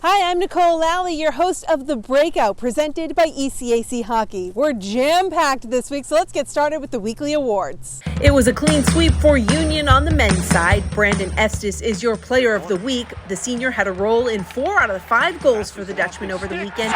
Hi, I'm Nicole Lally, your host of The Breakout, presented by ECAC Hockey. We're jam-packed this week, so let's get started with the weekly awards. It was a clean sweep for Union on the men's side. Brandon Estes is your player of the week. The senior had a role in 4 out of the 5 goals for the Dutchman over the weekend,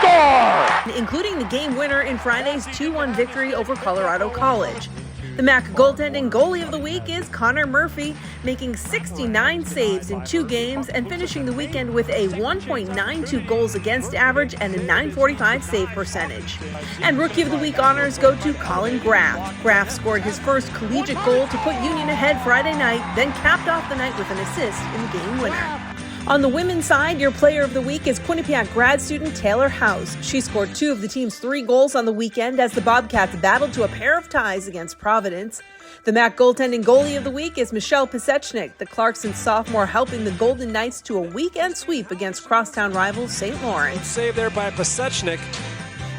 including the game winner in Friday's 2-1 victory over Colorado College. The MAC goaltending goalie of the week is Connor Murphy, making 69 saves in 2 games and finishing the weekend with a 1.92 goals against average and a .945 save percentage. And Rookie of the Week honors go to Colin Graff. Graff scored his first collegiate goal to put Union ahead Friday night, then capped off the night with an assist in the game winner. On the women's side, your player of the week is Quinnipiac grad student Taylor House. She scored 2 of the team's 3 goals on the weekend as the Bobcats battled to a pair of ties against Providence. The MAC goaltending goalie of the week is Michelle Pisechnik, the Clarkson sophomore, helping the Golden Knights to a weekend sweep against crosstown rivals St. Lawrence. Save there by Pisechnik.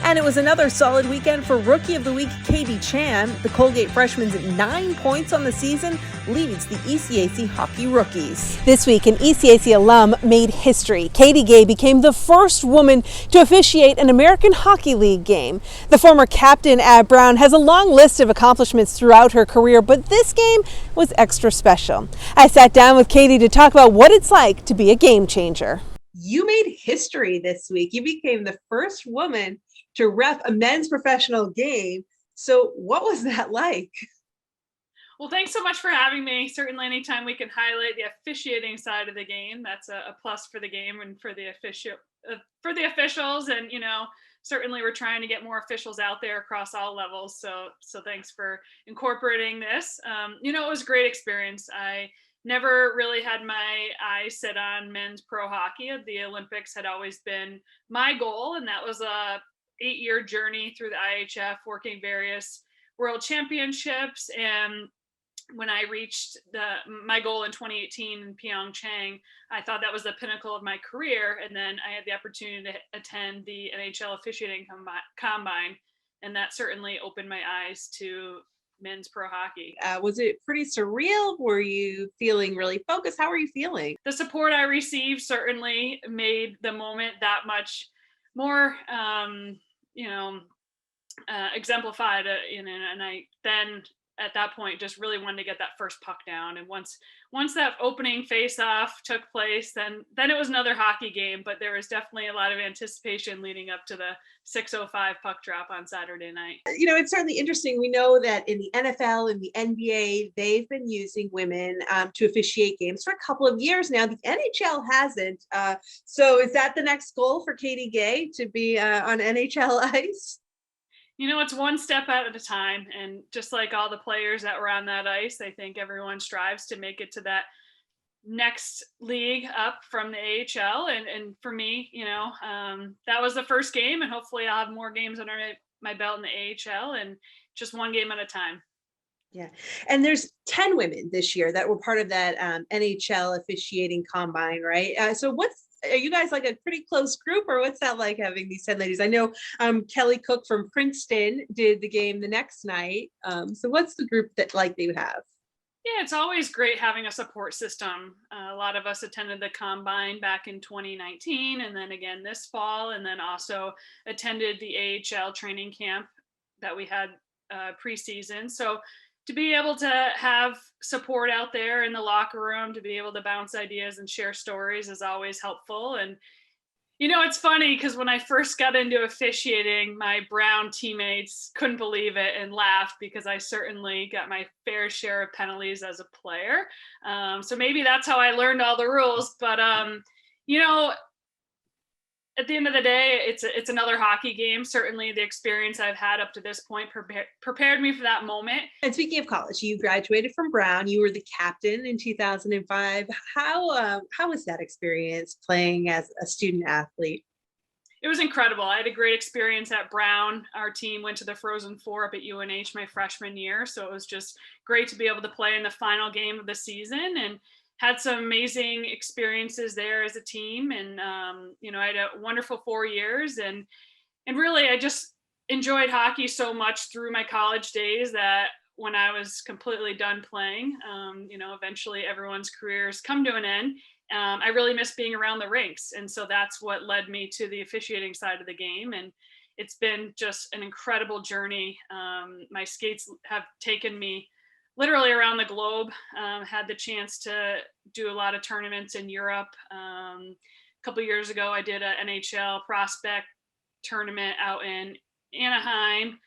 And it was another solid weekend for Rookie of the Week Katie Chan. The Colgate freshman's 9 points on the season leads the ECAC Hockey rookies. This week, an ECAC alum made history. Katie Guay became the first woman to officiate an American Hockey League game. The former captain at Brown has a long list of accomplishments throughout her career, but this game was extra special. I sat down with Katie to talk about what it's like to be a game changer. You made history this week. You became the first woman to ref a men's professional game. So what was that like? Well, thanks so much for having me. Certainly anytime we can highlight the officiating side of the game, that's a plus for the game and for the officials. And, certainly we're trying to get more officials out there across all levels. So thanks for incorporating this. It was a great experience. I never really had my eyes set on men's pro hockey. The Olympics had always been my goal, and that was a 8-year journey through the IHF, working various world championships. And when I reached my goal in 2018 in Pyeongchang, I thought that was the pinnacle of my career. And then I had the opportunity to attend the NHL officiating combine, and that certainly opened my eyes to men's pro hockey. Was it pretty surreal? Were you feeling really focused? How were you feeling? The support I received certainly made the moment that much more exemplified, and I then at that point just really wanted to get that first puck down. And once that opening face-off took place, then it was another hockey game, but there was definitely a lot of anticipation leading up to the 6:05 puck drop on Saturday night. It's certainly interesting. We know that in the NFL and the NBA, they've been using women to officiate games for a couple of years now. The NHL hasn't. So is that the next goal for Katie Guay, to be on NHL ice? It's one step at a time. And just like all the players that were on that ice, I think everyone strives to make it to that next league up from the AHL. And for me, that was the first game, and hopefully I'll have more games under my belt in the AHL, and just one game at a time. Yeah. And there's 10 women this year that were part of that NHL officiating combine, right? So are you guys like a pretty close group, or what's that like having these 10 ladies? I know Kelly Cook from Princeton did the game the next night. So what's the group that they have? Yeah, it's always great having a support system. A lot of us attended the combine back in 2019, and then again this fall, and then also attended the AHL training camp that we had preseason. So to be able to have support out there in the locker room, to be able to bounce ideas and share stories is always helpful. And it's funny because when I first got into officiating, my Brown teammates couldn't believe it and laughed, because I certainly got my fair share of penalties as a player. So maybe that's how I learned all the rules. But, at the end of the day, it's another hockey game. Certainly the experience I've had up to this point prepared me for that moment. And speaking of college, you graduated from Brown. You were the captain in 2005. How was that experience playing as a student athlete? It was incredible. I had a great experience at Brown. Our team went to the Frozen Four up at UNH my freshman year. So it was just great to be able to play in the final game of the season, and had some amazing experiences there as a team. And, I had a wonderful 4 years, and really, I just enjoyed hockey so much through my college days that when I was completely done playing, eventually everyone's careers come to an end. I really miss being around the rinks. And so that's what led me to the officiating side of the game. And it's been just an incredible journey. My skates have taken me literally around the globe. Had the chance to do a lot of tournaments in Europe. A couple of years ago, I did an NHL prospect tournament out in Anaheim,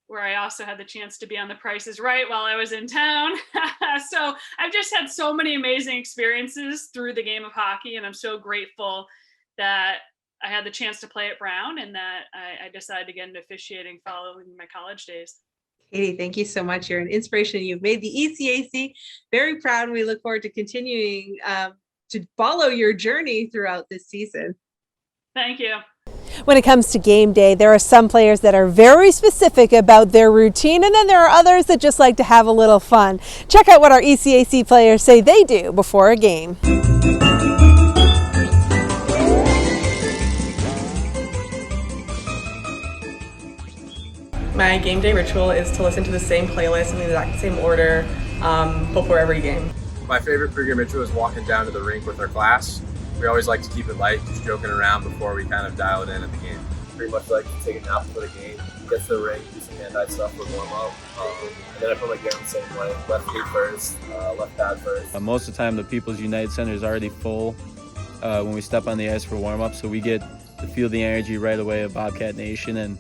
where I also had the chance to be on The Price is Right while I was in town. So I've just had so many amazing experiences through the game of hockey, and I'm so grateful that I had the chance to play at Brown and that I decided to get into officiating following my college days. Katie, thank you so much. You're an inspiration. You've made the ECAC very proud, and we look forward to continuing to follow your journey throughout this season. Thank you. When it comes to game day, there are some players that are very specific about their routine, and then there are others that just like to have a little fun. Check out what our ECAC players say they do before a game. My game day ritual is to listen to the same playlist in the exact same order before every game. My favorite pregame ritual is walking down to the rink with our class. We always like to keep it light, just joking around before we kind of dial it in at the game. Pretty much like to take a nap before the game, get to the rink, do some hand-eye stuff for warm-up, and then I put my gear on the same way, left feet first, left pad first. Most of the time the People's United Center is already full when we step on the ice for warm-up, so we get to feel the energy right away of Bobcat Nation, and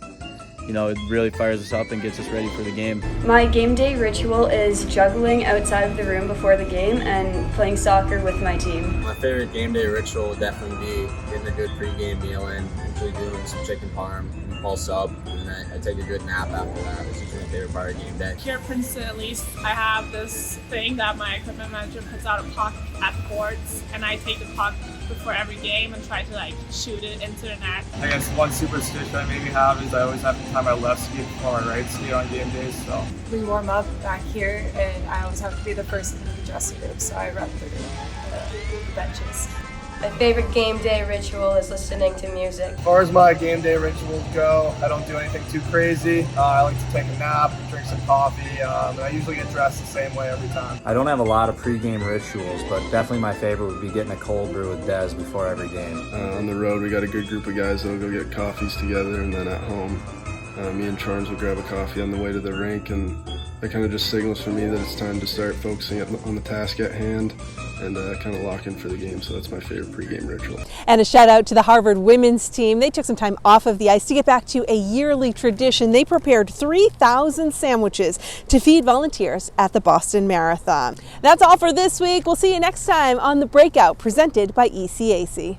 it really fires us up and gets us ready for the game. My game day ritual is juggling outside of the room before the game and playing soccer with my team. My favorite game day ritual would definitely be getting a good pregame meal in, usually doing some chicken parm, meatball sub, and then I take a good nap after that. It's usually my favorite part of game day. Here at Princeton, at least, I have this thing that my equipment manager puts out a puck at the courts, and I take the puck before every game and try to shoot it into the net. I guess one superstition I maybe have is I always have to tie my left skate before my right skate on game days. So We warm up back here, and I always have to be the first in the dressing room, so I run through the benches. My favorite game day ritual is listening to music. as far as my game day rituals go, I don't do anything too crazy. I like to take a nap, drink some coffee, and I usually get dressed the same way every time. I don't have a lot of pregame rituals, but definitely my favorite would be getting a cold brew with Des before every game. On the road, we got a good group of guys that'll go get coffees together, and then at home, me and Charles will grab a coffee on the way to the rink, and that kind of just signals for me that it's time to start focusing on the task at hand and kind of lock in for the game. So that's my favorite pregame ritual. And a shout out to the Harvard women's team. They took some time off of the ice to get back to a yearly tradition. They prepared 3,000 sandwiches to feed volunteers at the Boston Marathon. That's all for this week. We'll see you next time on The Breakout, presented by ECAC.